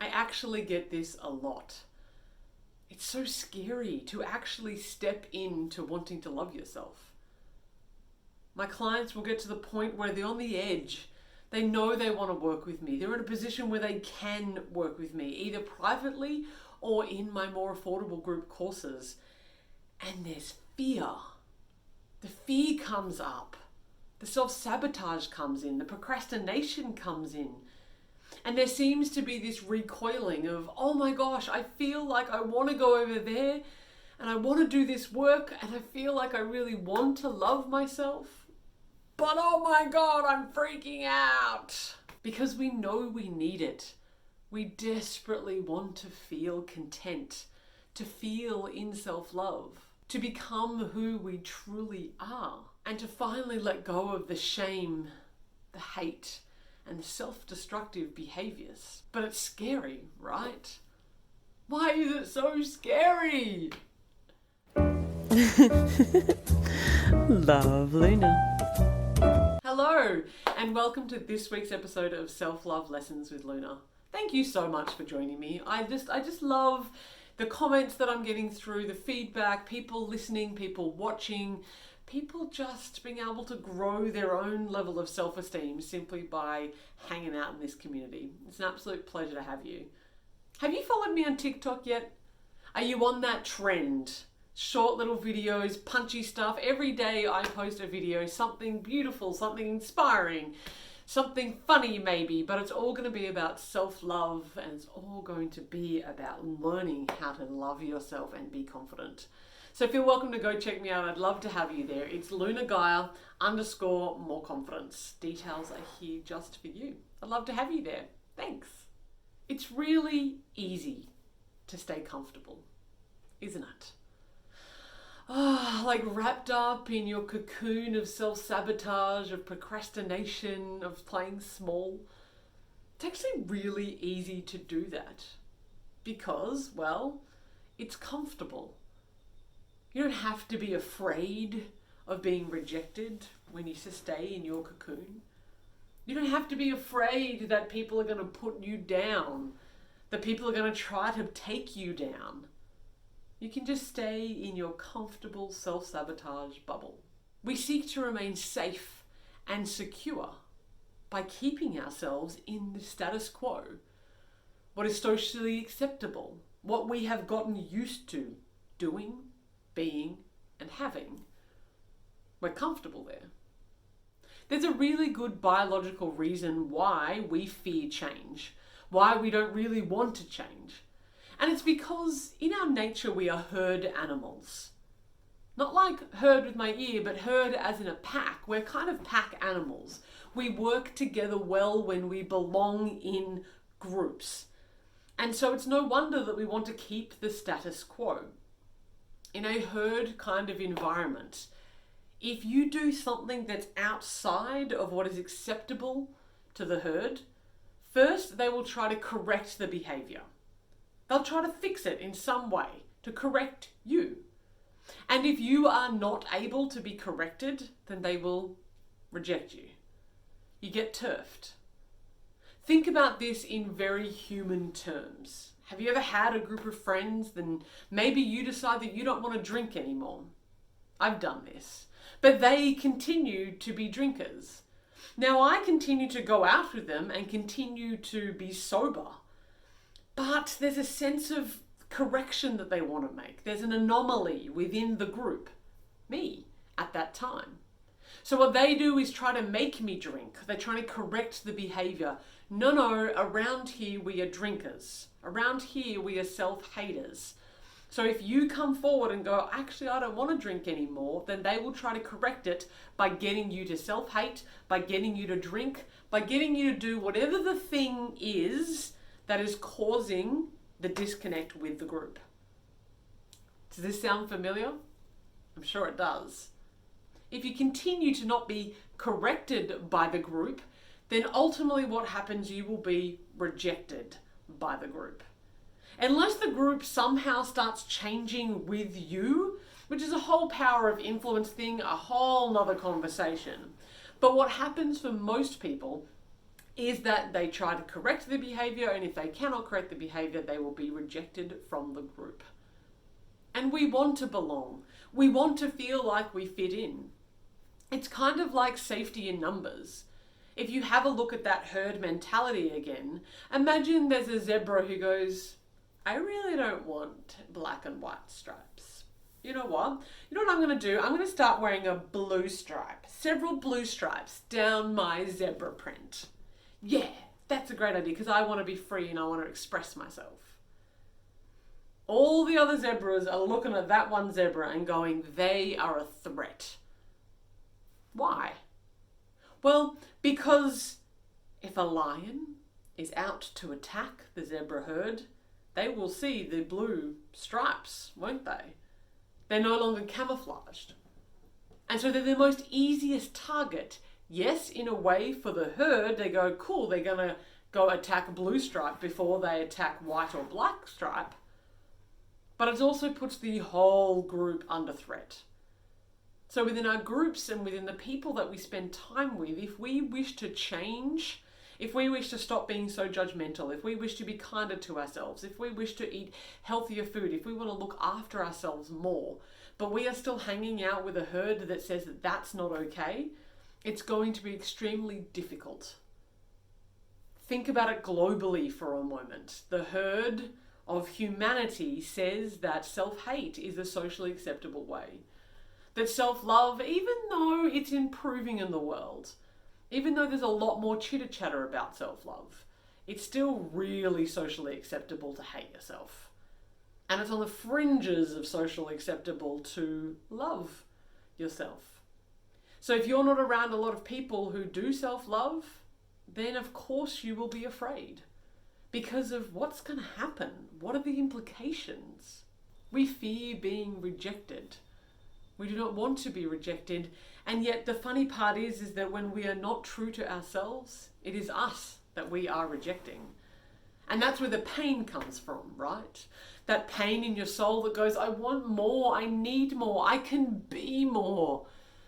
I actually get this a lot. It's so scary to actually step into wanting to love yourself. My clients will get to the point where they're on the edge. They know they want to work with me. They're in a position where they can work with me, either privately or in my more affordable group courses. And there's fear. The fear comes up. The self-sabotage comes in. The procrastination comes in. And there seems to be this recoiling of, oh my gosh, I feel like I want to go over there and I want to do this work and I feel like I really want to love myself. But oh my God, I'm freaking out. Because we know we need it. We desperately want to feel content, to feel in self-love, to become who we truly are, and to finally let go of the shame, the hate, and the self-destructive behaviors. But it's scary, right? Why is it so scary? Love Luna. Hello, and welcome to this week's episode of Self-Love Lessons with Luna. Thank you so much for joining me. I just love the comments that I'm getting through, the feedback, people listening, people watching, people just being able to grow their own level of self-esteem simply by hanging out in this community. It's an absolute pleasure to have you. Have you followed me on TikTok yet? Are you on that trend? Short little videos, punchy stuff. Every day I post a video, something beautiful, something inspiring, something funny maybe, but it's all going to be about self-love and it's all going to be about learning how to love yourself and be confident. So if you're welcome to go check me out, I'd love to have you there. It's LunaGaia_more confidence. Details are here just for you. I'd love to have you there. Thanks. It's really easy to stay comfortable, isn't it? Like wrapped up in your cocoon of self-sabotage, of procrastination, of playing small. It's actually really easy to do that because, well, it's comfortable. You don't have to be afraid of being rejected when you stay in your cocoon. You don't have to be afraid that people are going to put you down, that people are going to try to take you down. You can just stay in your comfortable self-sabotage bubble. We seek to remain safe and secure by keeping ourselves in the status quo, what is socially acceptable, what we have gotten used to doing, being, and having. We're comfortable there. There's a really good biological reason why we fear change, why we don't really want to change. And it's because in our nature we are herd animals. Not like herd with my ear, but herd as in a pack. We're kind of pack animals. We work together well when we belong in groups. And so it's no wonder that we want to keep the status quo. In a herd kind of environment, if you do something that's outside of what is acceptable to the herd, first they will try to correct the behavior. They'll try to fix it in some way to correct you. And if you are not able to be corrected, then they will reject you. You get turfed. Think about this in very human terms. Have you ever had a group of friends, then maybe you decide that you don't want to drink anymore? I've done this. But they continue to be drinkers. Now I continue to go out with them and continue to be sober. But there's a sense of correction that they want to make. There's an anomaly within the group, me, at that time. So what they do is try to make me drink. They're trying to correct the behavior. No, around here we are drinkers. Around here we are self-haters. So if you come forward and go, actually I don't want to drink anymore, then they will try to correct it by getting you to self-hate, by getting you to drink, by getting you to do whatever the thing is that is causing the disconnect with the group. Does this sound familiar? I'm sure it does. If you continue to not be corrected by the group, then ultimately what happens, you will be rejected by the group. Unless the group somehow starts changing with you, which is a whole power of influence thing, a whole nother conversation. But what happens for most people is that they try to correct the behavior, and if they cannot correct the behavior, they will be rejected from the group. And we want to belong. We want to feel like we fit in. It's kind of like safety in numbers. If you have a look at that herd mentality again, imagine there's a zebra who goes, I really don't want black and white stripes. You know what? You know what I'm going to do? I'm going to start wearing a blue stripe, several blue stripes down my zebra print. Yeah, that's a great idea because I want to be free and I want to express myself. All the other zebras are looking at that one zebra and going, they are a threat. Why? Well, because if a lion is out to attack the zebra herd, they will see the blue stripes, won't they? They're no longer camouflaged. And so they're the most easiest target. Yes, in a way for the herd, they go, cool, they're going to go attack blue stripe before they attack white or black stripe. But it also puts the whole group under threat. So within our groups and within the people that we spend time with, if we wish to change, if we wish to stop being so judgmental, if we wish to be kinder to ourselves, if we wish to eat healthier food, if we want to look after ourselves more, but we are still hanging out with a herd that says that that's not okay, it's going to be extremely difficult. Think about it globally for a moment. The herd of humanity says that self-hate is a socially acceptable way. That self-love, even though it's improving in the world, even though there's a lot more chitter-chatter about self-love, it's still really socially acceptable to hate yourself. And it's on the fringes of socially acceptable to love yourself. So if you're not around a lot of people who do self-love, then of course you will be afraid. Because of what's going to happen. What are the implications? We fear being rejected. We do not want to be rejected. And yet the funny part is that when we are not true to ourselves, it is us that we are rejecting. And that's where the pain comes from, right? That pain in your soul that goes, I want more, I need more, I can be more.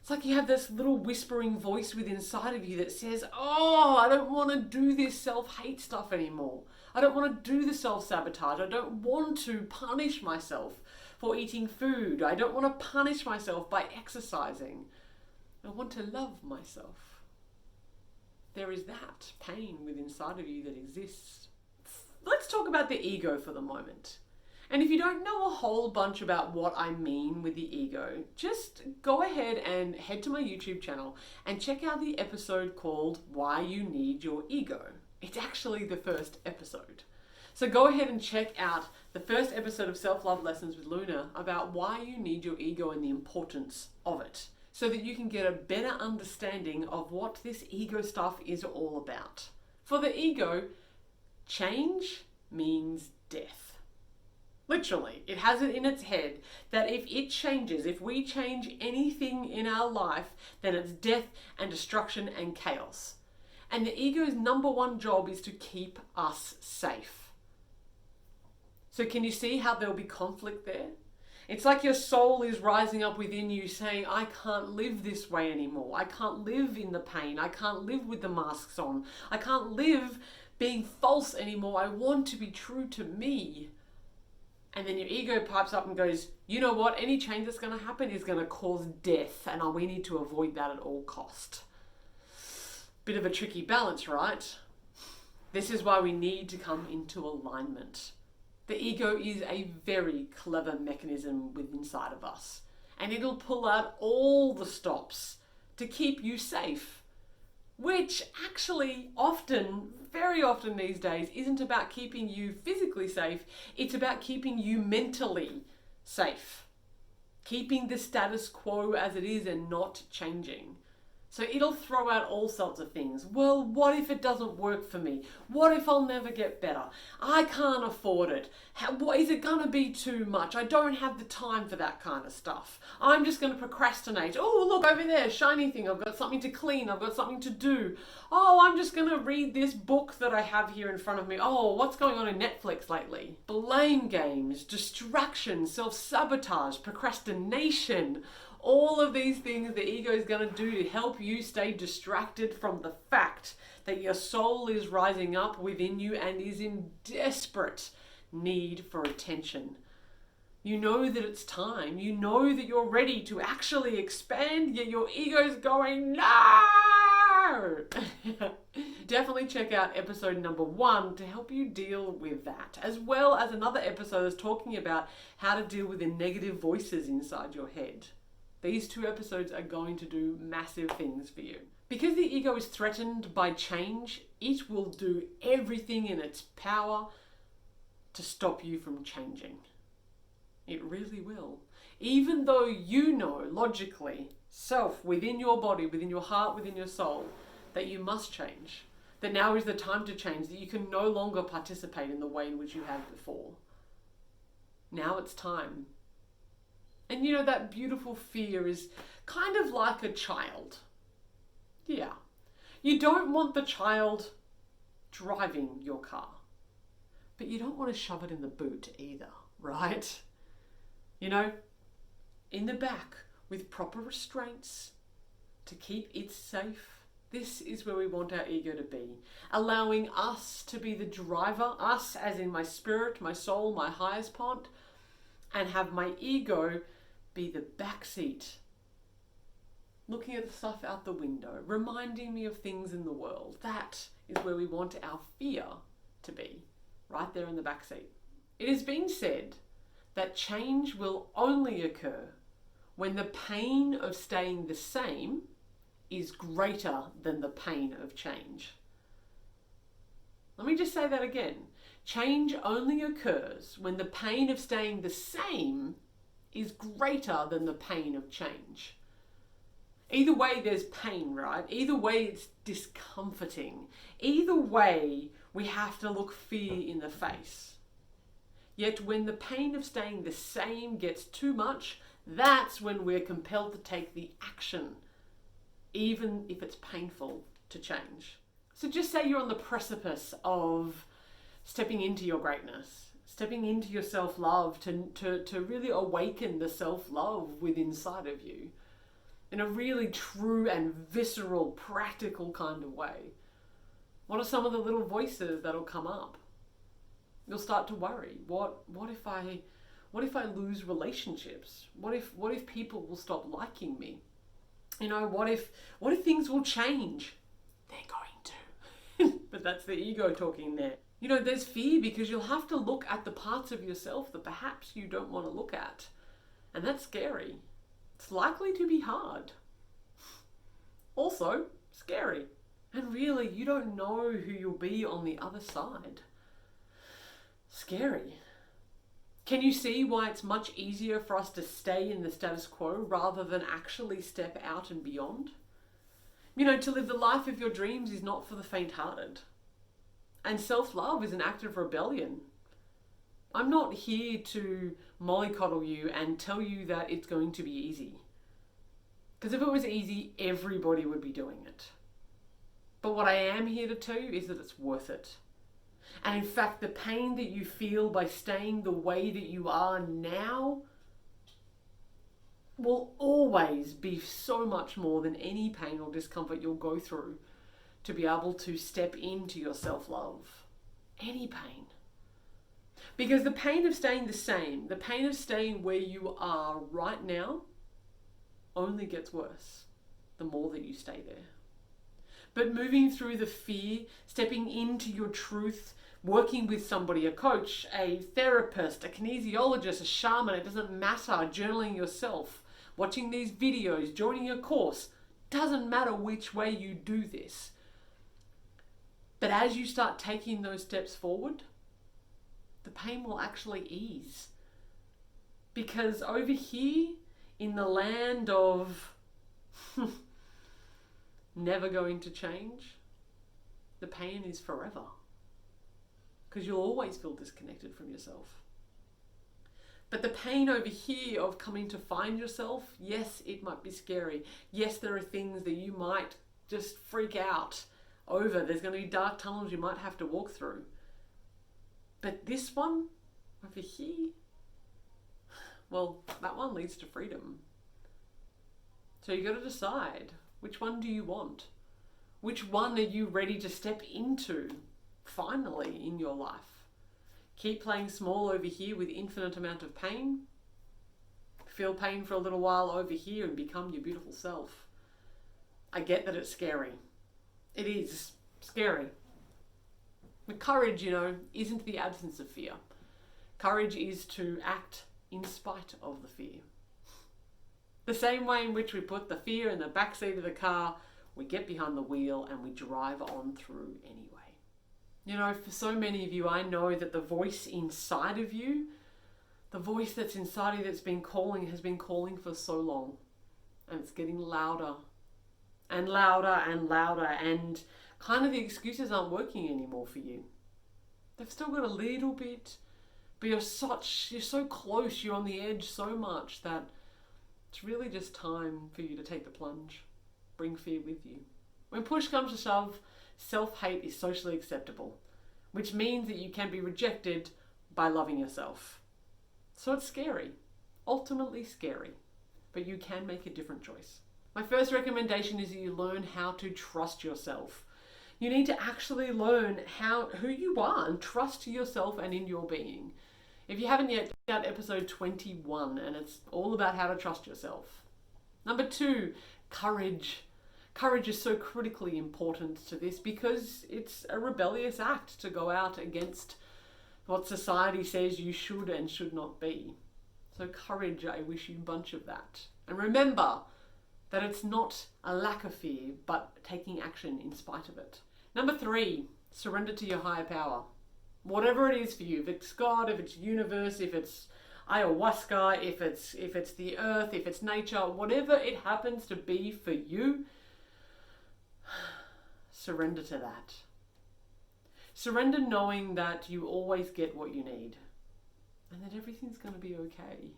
It's like you have this little whispering voice within inside of you that says, oh, I don't want to do this self-hate stuff anymore. I don't want to do the self-sabotage. I don't want to punish myself for eating food. I don't want to punish myself by exercising. I want to love myself. There is that pain within inside of you that exists. Let's talk about the ego for the moment. And if you don't know a whole bunch about what I mean with the ego, just go ahead and head to my YouTube channel and check out the episode called Why You Need Your Ego. It's actually the first episode. So go ahead and check out the first episode of Self-Love Lessons with Luna about why you need your ego and the importance of it, so that you can get a better understanding of what this ego stuff is all about. For the ego, change means death. Literally, it has it in its head that if it changes, if we change anything in our life, then it's death and destruction and chaos. And the ego's number one job is to keep us safe. So can you see how there'll be conflict there? It's like your soul is rising up within you saying, I can't live this way anymore. I can't live in the pain. I can't live with the masks on. I can't live being false anymore. I want to be true to me. And then your ego pipes up and goes, you know what? Any change that's going to happen is going to cause death, and we need to avoid that at all cost. Bit of a tricky balance, right? This is why we need to come into alignment. The ego is a very clever mechanism within inside of us, and it'll pull out all the stops to keep you safe, which actually often, very often these days, isn't about keeping you physically safe. It's about keeping you mentally safe, keeping the status quo as it is and not changing. So it'll throw out all sorts of things. Well, what if it doesn't work for me? What if I'll never get better? I can't afford it. Is it going to be too much? I don't have the time for that kind of stuff. I'm just going to procrastinate. Oh, look over there, shiny thing. I've got something to clean. I've got something to do. Oh, I'm just going to read this book that I have here in front of me. Oh, what's going on in Netflix lately? Blame games, distraction, self-sabotage, procrastination. All of these things the ego is going to do to help you stay distracted from the fact that your soul is rising up within you and is in desperate need for attention. You know that it's time. You know that you're ready to actually expand, yet your ego's going, no! Definitely check out episode number 1 to help you deal with that, as well as another episode is talking about how to deal with the negative voices inside your head. These 2 episodes are going to do massive things for you. Because the ego is threatened by change, it will do everything in its power to stop you from changing. It really will. Even though you know logically, self, within your body, within your heart, within your soul, that you must change. That now is the time to change, that you can no longer participate in the way in which you have before. Now it's time. And you know, that beautiful fear is kind of like a child. Yeah. You don't want the child driving your car, but you don't want to shove it in the boot either, right? You know, in the back with proper restraints to keep it safe. This is where we want our ego to be, allowing us to be the driver, us as in my spirit, my soul, my highest part, and have my ego be the back seat, looking at the stuff out the window, reminding me of things in the world. That is where we want our fear to be, right there in the back seat. It has been said that change will only occur when the pain of staying the same is greater than the pain of change. Let me just say that again. Change only occurs when the pain of staying the same is greater than the pain of change. Either way, there's pain, right? Either way, it's discomforting. Either way, we have to look fear in the face. Yet when the pain of staying the same gets too much, that's when we're compelled to take the action, even if it's painful to change. So just say you're on the precipice of stepping into your greatness, stepping into your self-love to really awaken the self-love within inside of you in a really true and visceral, practical kind of way. What are some of the little voices that'll come up? You'll start to worry. What if I lose relationships? What if people will stop liking me? You know, what if things will change? They're going to. But that's the ego talking there. You know, there's fear because you'll have to look at the parts of yourself that perhaps you don't want to look at. And that's scary. It's likely to be hard. Also, scary. And really, you don't know who you'll be on the other side. Scary. Can you see why it's much easier for us to stay in the status quo rather than actually step out and beyond? You know, to live the life of your dreams is not for the faint-hearted. And self-love is an act of rebellion. I'm not here to mollycoddle you and tell you that it's going to be easy. Because if it was easy, everybody would be doing it. But what I am here to tell you is that it's worth it. And in fact, the pain that you feel by staying the way that you are now will always be so much more than any pain or discomfort you'll go through to be able to step into your self-love. Any pain. Because the pain of staying the same, the pain of staying where you are right now, only gets worse the more that you stay there. But moving through the fear, stepping into your truth, working with somebody, a coach, a therapist, a kinesiologist, a shaman, it doesn't matter, journaling yourself, watching these videos, joining a course, doesn't matter which way you do this. But as you start taking those steps forward, the pain will actually ease. Because over here, in the land of never going to change, the pain is forever. Because you'll always feel disconnected from yourself. But the pain over here of coming to find yourself, yes, it might be scary. Yes, there are things that you might just freak out over. There's going to be dark tunnels you might have to walk through. But this one over here, well, that one leads to freedom. So you got to decide, which one do you want? Which one are you ready to step into finally in your life? Keep playing small over here with infinite amount of pain. Feel pain for a little while over here and become your beautiful self. I get that it's scary. It is scary. But courage, isn't the absence of fear. Courage is to act in spite of the fear. The same way in which we put the fear in the backseat of the car, we get behind the wheel and we drive on through anyway. For so many of you, I know that the voice inside of you, the voice that's inside of you that's been calling, has been calling for so long. And it's getting louder and louder and louder, and kind of the excuses aren't working anymore for you. They've still got a little bit, but you're so close, you're on the edge so much that it's really just time for you to take the plunge. Bring fear with you. When push comes to shove, self-hate is socially acceptable, which means that you can be rejected by loving yourself. So it's scary, ultimately scary, but you can make a different choice. My first recommendation is that you learn how to trust yourself. You need to actually learn who you are and trust yourself and in your being. If you haven't yet, check out episode 21, and it's all about how to trust yourself. Number 2, courage. Courage is so critically important to this because it's a rebellious act to go out against what society says you should and should not be. So courage, I wish you a bunch of that. And remember that it's not a lack of fear, but taking action in spite of it. Number 3, surrender to your higher power. Whatever it is for you, if it's God, if it's universe, if it's ayahuasca, if it's the earth, if it's nature, whatever it happens to be for you, surrender to that. Surrender knowing that you always get what you need and that everything's going to be okay.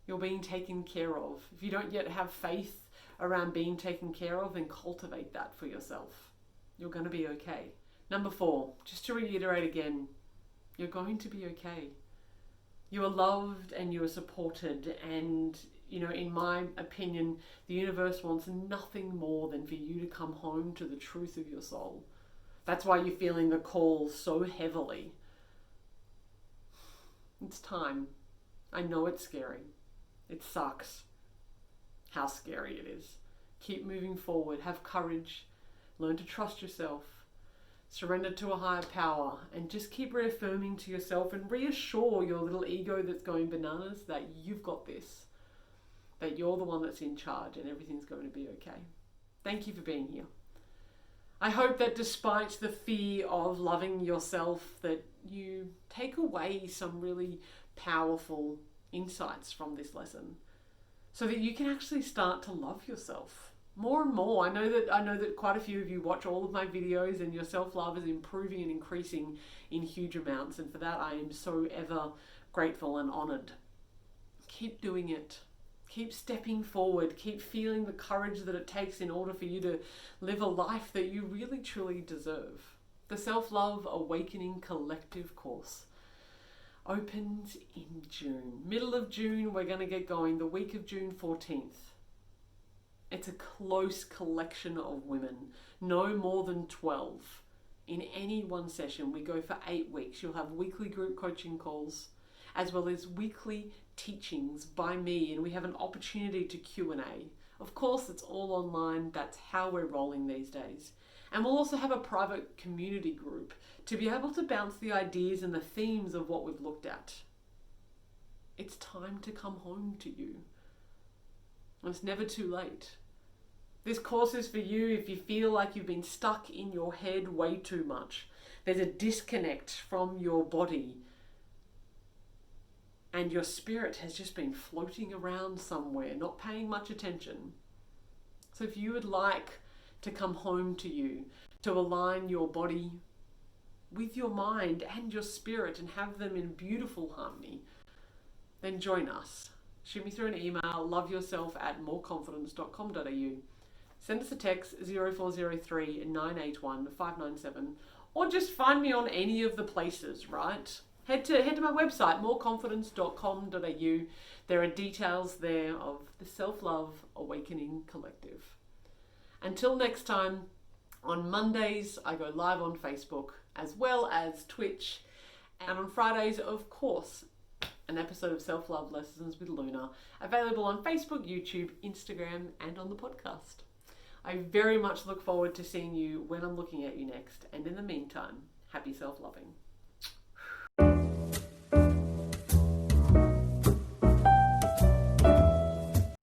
You're being taken care of. If you don't yet have faith around being taken care of, then cultivate that for yourself. You're going to be okay. Number 4, just to reiterate again, you're going to be okay. You are loved and you are supported, and in my opinion, the universe wants nothing more than for you to come home to the truth of your soul. That's why you're feeling the call so heavily. It's time. I know it's scary. It sucks how scary it is. Keep moving forward. Have courage. Learn to trust yourself. Surrender to a higher power, and just keep reaffirming to yourself and reassure your little ego that's going bananas that you've got this, that you're the one that's in charge and everything's going to be okay. Thank you for being here. I hope that despite the fear of loving yourself, that you take away some really powerful insights from this lesson so that you can actually start to love yourself more and more. I know that quite a few of you watch all of my videos and your self-love is improving and increasing in huge amounts, and for that I am so ever grateful and honored. Keep doing it. Keep stepping forward. Keep feeling the courage that it takes in order for you to live a life that you really truly deserve. The Self-Love Awakening Collective course opens in June. Middle of June, we're going to get going. The week of June 14th. It's a close collection of women, no more than 12. In any one session, we go for 8 weeks. You'll have weekly group coaching calls, as well as weekly teachings by me, and we have an opportunity to Q&A. Of course, it's all online. That's how we're rolling these days. And we'll also have a private community group to be able to bounce the ideas and the themes of what we've looked at. It's time to come home to you. It's never too late. This course is for you if you feel like you've been stuck in your head way too much. There's a disconnect from your body and your spirit has just been floating around somewhere, not paying much attention. So if you would like to come home to you, to align your body with your mind and your spirit and have them in beautiful harmony, then join us. Shoot me through an email, loveyourself@moreconfidence.com.au. Send us a text 0403 981 597, or just find me on any of the places, right? Head to my website, moreconfidence.com.au. There are details there of the Self-Love Awakening Collective. Until next time, on Mondays I go live on Facebook as well as Twitch, and on Fridays, of course, an episode of Self-Love Lessons with Luna, available on Facebook, YouTube, Instagram, and on the podcast. I very much look forward to seeing you when I'm looking at you next, and in the meantime, happy self-loving.